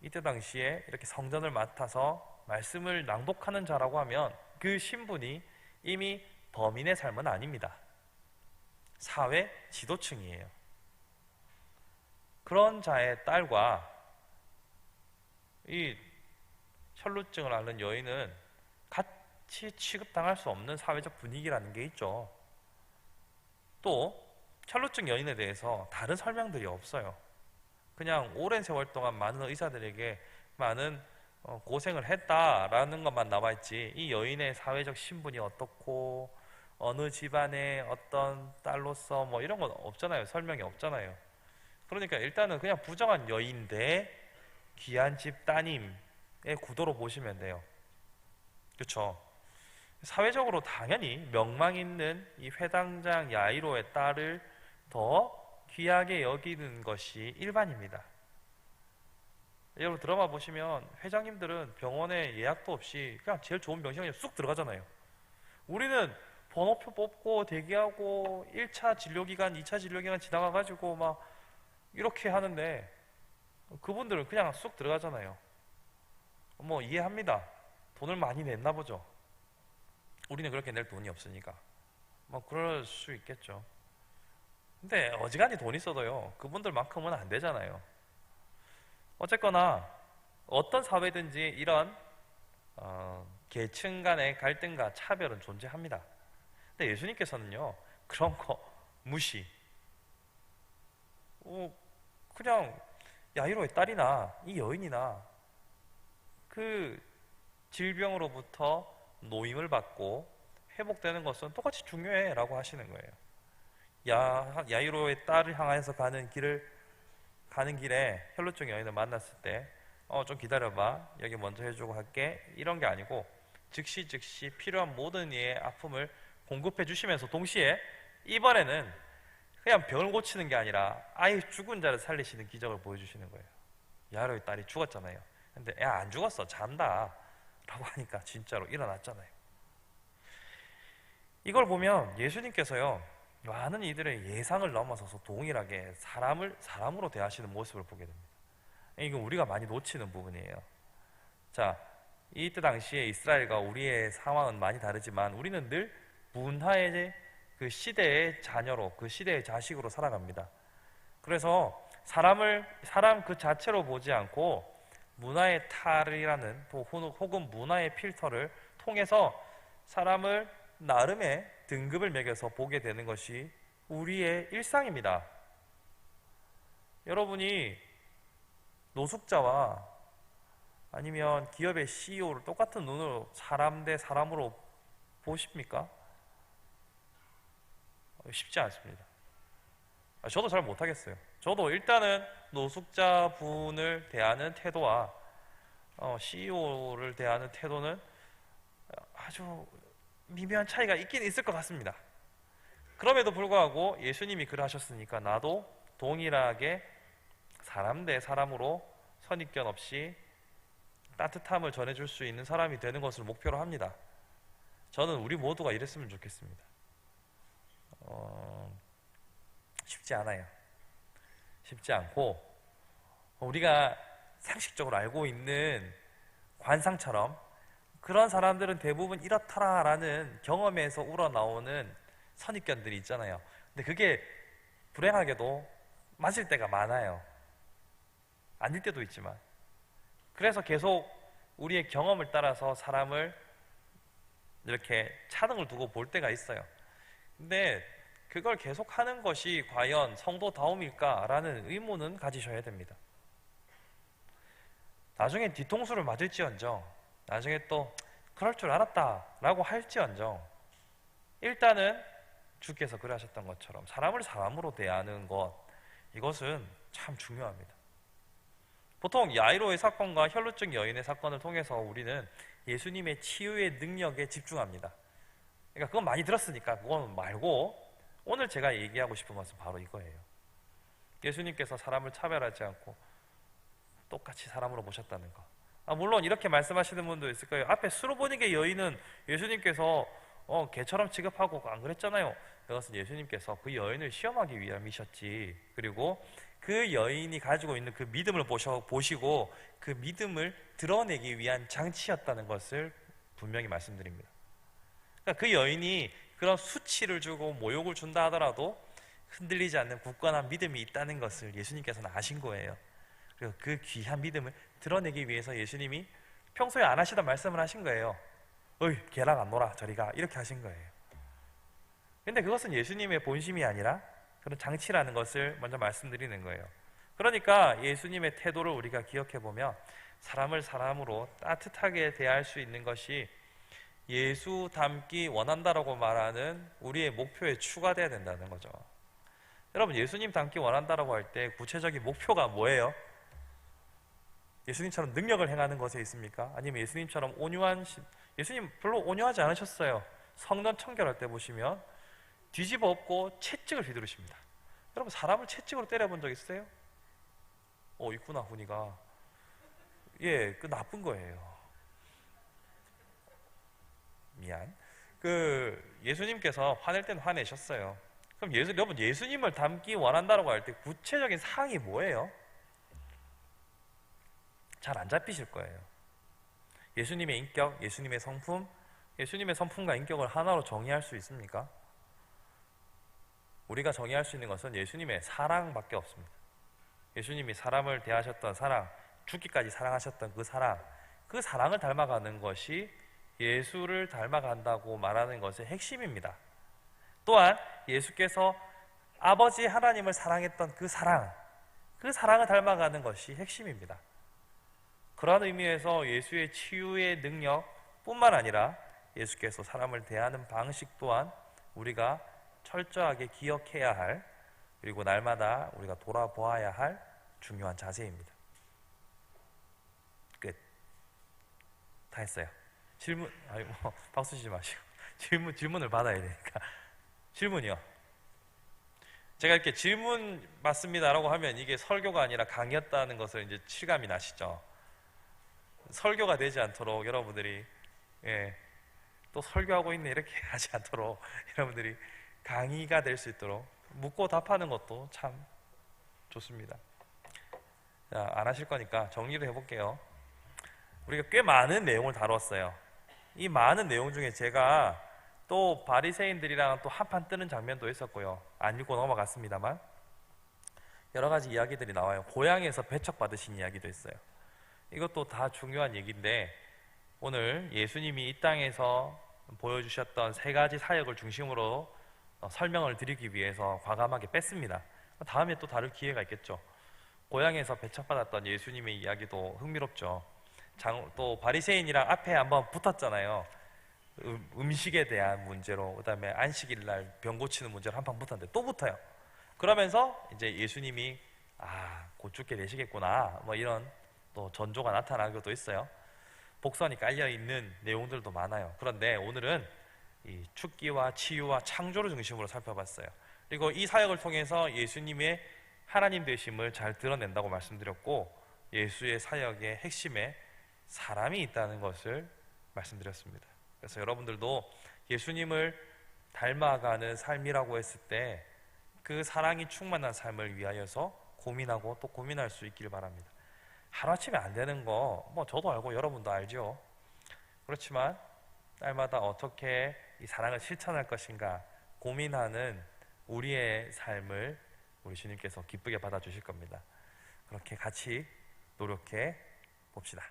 이때 당시에 이렇게 성전을 맡아서 말씀을 낭독하는 자라고 하면 그 신분이 이미 범인의 삶은 아닙니다. 사회 지도층이에요. 그런 자의 딸과 이 혈루증을 앓는 여인은 같이 취급당할 수 없는 사회적 분위기라는 게 있죠. 또 샬롯증 여인에 대해서 다른 설명들이 없어요. 그냥 오랜 세월 동안 많은 의사들에게 많은 고생을 했다라는 것만 나와있지, 이 여인의 사회적 신분이 어떻고 어느 집안의 어떤 딸로서 뭐 이런 건 없잖아요. 설명이 없잖아요. 그러니까 일단은 그냥 부정한 여인 대 귀한 집 따님의 구도로 보시면 돼요. 그렇죠? 사회적으로 당연히 명망 있는 이 회당장 야이로의 딸을 더 귀하게 여기는 것이 일반입니다. 여러분 드라마 보시면 회장님들은 병원에 예약도 없이 그냥 제일 좋은 병실에 쑥 들어가잖아요. 우리는 번호표 뽑고 대기하고 1차 진료기간, 2차 진료기간 지나가가지고 막 이렇게 하는데 그분들은 그냥 쑥 들어가잖아요. 뭐 이해합니다. 돈을 많이 냈나 보죠. 우리는 그렇게 낼 돈이 없으니까. 뭐 그럴 수 있겠죠. 근데 어지간히 돈 있어도요, 그분들만큼은 안 되잖아요. 어쨌거나 어떤 사회든지 이런 계층 간의 갈등과 차별은 존재합니다. 근데 예수님께서는요, 그런 거 무시. 그냥 야이로의 딸이나 이 여인이나 그 질병으로부터 노임을 받고 회복되는 것은 똑같이 중요해 라고 하시는 거예요. 야이로의 딸을 향해서 가는 길에 혈루증 여인을 만났을 때 좀 기다려봐, 여기 먼저 해주고 할게, 이런 게 아니고 즉시 필요한 모든 이의 아픔을 공급해 주시면서 동시에 이번에는 그냥 병을 고치는 게 아니라 아예 죽은 자를 살리시는 기적을 보여주시는 거예요. 야이로의 딸이 죽었잖아요. 근데 야, 안 죽었어, 잔다 라고 하니까 진짜로 일어났잖아요. 이걸 보면 예수님께서요, 많은 이들의 예상을 넘어서서 동일하게 사람으로 대하시는 모습을 보게 됩니다. 이건 우리가 많이 놓치는 부분이에요. 자, 이때 당시에 이스라엘과 우리의 상황은 많이 다르지만 우리는 늘 문화의 그 시대의 자녀로, 그 시대의 자식으로 살아갑니다. 그래서 사람 그 자체로 보지 않고 문화의 탈이라는 혹은 문화의 필터를 통해서 사람을 나름의 등급을 매겨서 보게 되는 것이 우리의 일상입니다. 여러분이 노숙자와 아니면 기업의 CEO를 똑같은 눈으로 사람 대 사람으로 보십니까? 쉽지 않습니다. 저도 잘 못하겠어요. 저도 일단은 노숙자분을 대하는 태도와 CEO를 대하는 태도는 아주 미묘한 차이가 있긴 있을 것 같습니다. 그럼에도 불구하고 예수님이 그러하셨으니까 나도 동일하게 사람 대 사람으로 선입견 없이 따뜻함을 전해줄 수 있는 사람이 되는 것을 목표로 합니다. 저는 우리 모두가 이랬으면 좋겠습니다. 쉽지 않아요. 쉽지 않고 우리가 상식적으로 알고 있는 관상처럼 그런 사람들은 대부분 이렇다라는 경험에서 우러나오는 선입견들이 있잖아요. 근데 그게 불행하게도 맞을 때가 많아요. 아닐 때도 있지만. 그래서 계속 우리의 경험을 따라서 사람을 이렇게 차등을 두고 볼 때가 있어요. 근데 그걸 계속 하는 것이 과연 성도다움일까라는 의문은 가지셔야 됩니다. 나중에 뒤통수를 맞을지언정, 나중에 또 그럴 줄 알았다 라고 할지언정, 일단은 주께서 그러하셨던 것처럼 사람을 사람으로 대하는 것, 이것은 참 중요합니다. 보통 야이로의 사건과 혈루증 여인의 사건을 통해서 우리는 예수님의 치유의 능력에 집중합니다. 그러니까 그건 많이 들었으니까 그건 말고 오늘 제가 얘기하고 싶은 것은 바로 이거예요. 예수님께서 사람을 차별하지 않고 똑같이 사람으로 모셨다는 것. 물론 이렇게 말씀하시는 분도 있을 거예요. 앞에 수로보니게 여인은 예수님께서 개처럼 취급하고 안 그랬잖아요. 그것은 예수님께서 그 여인을 시험하기 위함이셨지. 그리고 그 여인이 가지고 있는 그 믿음을 보시고 그 믿음을 드러내기 위한 장치였다는 것을 분명히 말씀드립니다. 그러니까 그 여인이 그런 수치를 주고 모욕을 준다 하더라도 흔들리지 않는 굳건한 믿음이 있다는 것을 예수님께서는 아신 거예요. 그리고 그 귀한 믿음을 드러내기 위해서 예수님이 평소에 안 하시던 말씀을 하신 거예요. 어이 걔랑 안 놀아 저리 가 이렇게 하신 거예요. 근데 그것은 예수님의 본심이 아니라 그런 장치라는 것을 먼저 말씀드리는 거예요. 그러니까 예수님의 태도를 우리가 기억해 보면 사람을 사람으로 따뜻하게 대할 수 있는 것이 예수 닮기 원한다라고 말하는 우리의 목표에 추가돼야 된다는 거죠. 여러분, 예수님 닮기 원한다라고 할 때 구체적인 목표가 뭐예요? 예수님처럼 능력을 행하는 것에 있습니까? 아니면 예수님처럼 예수님 별로 온유하지 않으셨어요. 성전 청결할 때 보시면 뒤집어 엎고 채찍을 휘두르십니다. 여러분, 사람을 채찍으로 때려본 적 있어요? 있구나, 훈이가. 예, 그 나쁜 거예요. 미안. 예수님께서 화낼 때는 화내셨어요. 그럼 여러분, 예수님을 닮기 원한다라고 할 때 구체적인 사항이 뭐예요? 잘 안 잡히실 거예요. 예수님의 인격, 예수님의 성품, 예수님의 성품과 인격을 하나로 정의할 수 있습니까? 우리가 정의할 수 있는 것은 예수님의 사랑밖에 없습니다. 예수님이 사람을 대하셨던 사랑, 죽기까지 사랑하셨던 그 사랑을 닮아가는 것이 예수를 닮아간다고 말하는 것의 핵심입니다. 또한 예수께서 아버지 하나님을 사랑했던 그 사랑을 닮아가는 것이 핵심입니다. 그러한 의미에서 예수의 치유의 능력뿐만 아니라 예수께서 사람을 대하는 방식 또한 우리가 철저하게 기억해야 할, 그리고 날마다 우리가 돌아보아야 할 중요한 자세입니다. 끝. 다 했어요. 질문, 박수 치지 마시고 질문을 받아야 되니까. 질문이요. 제가 이렇게 질문 맞습니다라고 하면 이게 설교가 아니라 강의였다는 것을 이제 실감이 나시죠? 설교가 되지 않도록 여러분들이 또 설교하고 있네 이렇게 하지 않도록 여러분들이 강의가 될 수 있도록 묻고 답하는 것도 참 좋습니다. 자, 안 하실 거니까 정리를 해볼게요. 우리가 꽤 많은 내용을 다뤘어요. 이 많은 내용 중에 제가 또 바리새인들이랑 또 한판 뜨는 장면도 있었고요. 안 읽고 넘어갔습니다만 여러 가지 이야기들이 나와요. 고향에서 배척받으신 이야기도 있어요. 이것도 다 중요한 얘기인데 오늘 예수님이 이 땅에서 보여주셨던 세 가지 사역을 중심으로 설명을 드리기 위해서 과감하게 뺐습니다. 다음에 또 다룰 기회가 있겠죠. 고향에서 배척받았던 예수님의 이야기도 흥미롭죠. 또 바리새인이랑 앞에 한번 붙었잖아요. 음식에 대한 문제로, 그 다음에 안식일 날 병 고치는 문제로 한판 붙었는데 또 붙어요. 그러면서 이제 예수님이 곧 죽게 되시겠구나 뭐 이런 또 전조가 나타나기도 있어요. 복선이 깔려있는 내용들도 많아요. 그런데 오늘은 이 죽기와 치유와 창조를 중심으로 살펴봤어요. 그리고 이 사역을 통해서 예수님의 하나님 되심을 잘 드러낸다고 말씀드렸고 예수의 사역의 핵심에 사람이 있다는 것을 말씀드렸습니다. 그래서 여러분들도 예수님을 닮아가는 삶이라고 했을 때 그 사랑이 충만한 삶을 위하여서 고민하고 또 고민할 수 있기를 바랍니다. 하루아침에 안 되는 거 저도 알고 여러분도 알죠. 그렇지만 날마다 어떻게 이 사랑을 실천할 것인가 고민하는 우리의 삶을 우리 주님께서 기쁘게 받아주실 겁니다. 그렇게 같이 노력해 봅시다.